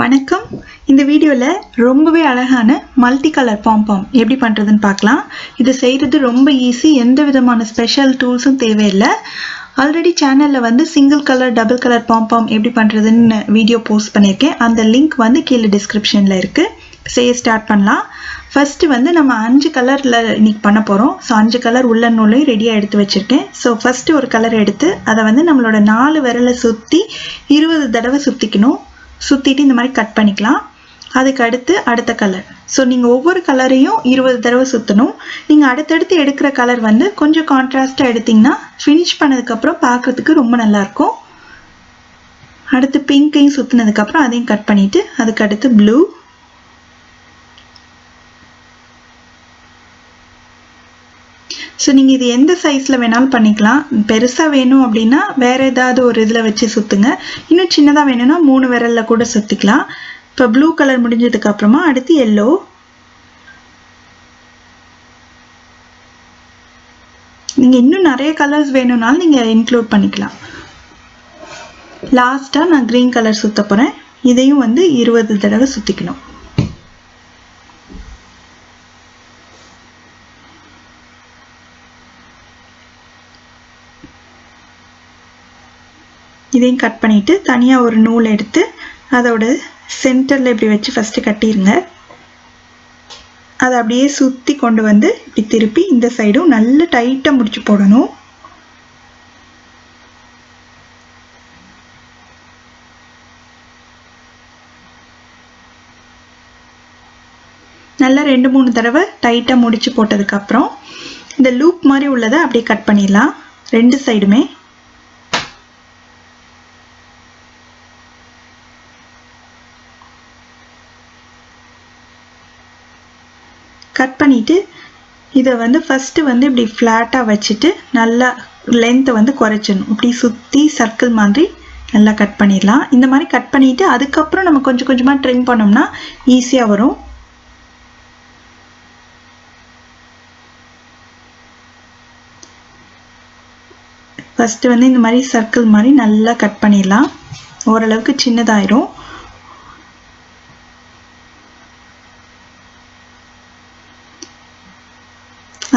வணக்கம். இந்த வீடியோவில் ரொம்பவே அழகான மல்டி கலர் பாம்பாம் எப்படி பண்ணுறதுன்னு பார்க்கலாம். இது செய்கிறது ரொம்ப ஈஸி, எந்த விதமான ஸ்பெஷல் டூல்ஸும் தேவையில்லை. ஆல்ரெடி சேனலில் வந்து single colour double colour pom-pom எப்படி பண்ணுறதுன்னு வீடியோ போஸ்ட் பண்ணியிருக்கேன். அந்த லிங்க் வந்து கீழே டிஸ்கிரிப்ஷனில் இருக்குது. செய்ய ஸ்டார்ட் பண்ணலாம். ஃபஸ்ட்டு வந்து நம்ம 5 கலரில் இன்றைக்கி பண்ண போகிறோம். ஸோ 5 கலர் உள்ள நூலையும் ரெடியாக எடுத்து வச்சுருக்கேன். ஸோ ஃபஸ்ட்டு ஒரு கலர் எடுத்து அதை வந்து நம்மளோட 4 விரலை சுற்றி 20 தடவை சுற்றிக்கணும். சுற்றிட்டு இந்த மாதிரி கட் பண்ணிக்கலாம். அதுக்கு அடுத்து அடுத்த கலர். ஸோ நீங்கள் ஒவ்வொரு கலரையும் 20 தடவை சுற்றணும். நீங்கள் அடுத்தடுத்து எடுக்கிற கலர் வந்து கொஞ்சம் கான்ட்ராஸ்ட்டாக எடுத்திங்கன்னா ஃபினிஷ் பண்ணதுக்கப்புறம் பார்க்குறதுக்கு ரொம்ப நல்லாயிருக்கும். அடுத்து பிங்க்கையும் சுற்றினதுக்கப்புறம் அதையும் கட் பண்ணிவிட்டு அதுக்கு அடுத்து ப்ளூ, ஸோ நீங்கள் இது எந்த சைஸில் வேணாலும் பண்ணிக்கலாம். பெருசாக வேணும் அப்படின்னா வேறு ஏதாவது ஒரு இதில் வச்சு சுற்றுங்க. இன்னும் சின்னதாக வேணும்னா 3 விரலில் கூட சுற்றிக்கலாம். இப்போ ப்ளூ கலர் முடிஞ்சதுக்கப்புறமா அடுத்து எல்லோ, நீங்கள் இன்னும் நிறைய கலர்ஸ் வேணும்னாலும் நீங்கள் இன்க்ளூட் பண்ணிக்கலாம். லாஸ்ட்டாக நான் க்ரீன் கலர் சுற்ற போகிறேன். இதையும் வந்து 20 தடவை சுற்றிக்கணும். இதையும் கட் பண்ணிவிட்டு தனியாக ஒரு நூல் எடுத்து அதோட சென்டரில் இப்படி வச்சு ஃபஸ்ட்டு கட்டிடுங்க. அதை அப்படியே சுற்றி கொண்டு வந்து இப்படி திருப்பி இந்த சைடும் நல்ல டைட்டாக முடிச்சு போடணும். நல்லா 2-3 தடவை டைட்டாக முடிச்சு போட்டதுக்கப்புறம் இந்த லூப் மாதிரி உள்ளதை அப்படியே கட் பண்ணிடலாம். 2 சைடுமே கட் பண்ணிவிட்டு இதை வந்து ஃபஸ்ட்டு வந்து இப்படி ஃப்ளாட்டாக வச்சுட்டு நல்லா லென்த்தை வந்து குறைச்சிடணும். இப்படி சுற்றி சர்க்கிள் மாதிரி நல்லா கட் பண்ணிடலாம். இந்த மாதிரி கட் பண்ணிவிட்டு அதுக்கப்புறம் நம்ம கொஞ்சம் கொஞ்சமாக ட்ரிம் பண்ணோம்னா ஈஸியாக வரும். ஃபஸ்ட்டு வந்து இந்த மாதிரி சர்க்கிள் மாதிரி நல்லா கட் பண்ணிடலாம். ஓரளவுக்கு சின்னதாயிரும்.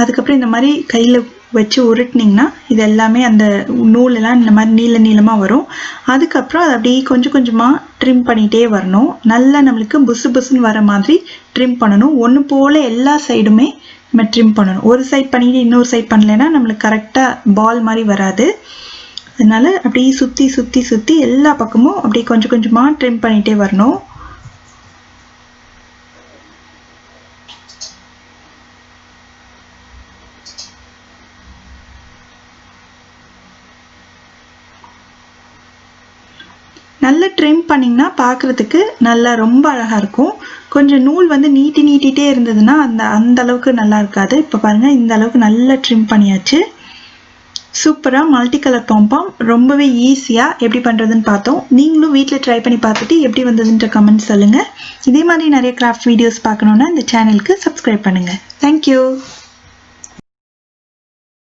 அதுக்கப்புறம் இந்த மாதிரி கையில் வச்சு உருட்டினீங்கன்னா இது எல்லாமே அந்த நூலெல்லாம் இந்த மாதிரி நீளமாக வரும். அதுக்கப்புறம் அதை அப்படியே கொஞ்சம் கொஞ்சமாக ட்ரிம் பண்ணிகிட்டே வரணும். நல்லா நம்மளுக்கு புசு புசுன்னு வர மாதிரி ட்ரிம் பண்ணணும். ஒன்று போல் எல்லா சைடுமே நம்ம ட்ரிம் பண்ணணும். ஒரு சைட் பண்ணிவிட்டு இன்னொரு சைட் பண்ணலைன்னா நம்மளுக்கு கரெக்டாக பால் மாதிரி வராது. அதனால் அப்படியே சுற்றி சுற்றி சுற்றி எல்லா பக்கமும் அப்படியே கொஞ்சம் கொஞ்சமாக ட்ரிம் பண்ணிகிட்டே வரணும். நல்லா ட்ரிம் பண்ணிங்கன்னா பார்க்குறதுக்கு நல்லா ரொம்ப அழகாக இருக்கும். கொஞ்சம் நூல் வந்து நீட்டிகிட்டே இருந்ததுன்னா அந்த அளவுக்கு நல்லா இருக்காது. இப்போ பாருங்கள், இந்த அளவுக்கு நல்லா ட்ரிம் பண்ணியாச்சு. சூப்பராக மல்டி கலர் பாம்பாம் ரொம்பவே ஈஸியாக எப்படி பண்ணுறதுன்னு பார்த்தோம். நீங்களும் வீட்டில் ட்ரை பண்ணி பார்த்துட்டு எப்படி வந்ததுன்ற கமெண்ட் சொல்லுங்கள். இதே மாதிரி நிறைய கிராஃப்ட் வீடியோஸ் பார்க்கணுன்னா இந்த சேனலுக்கு சப்ஸ்கிரைப் பண்ணுங்கள். தேங்க்யூ.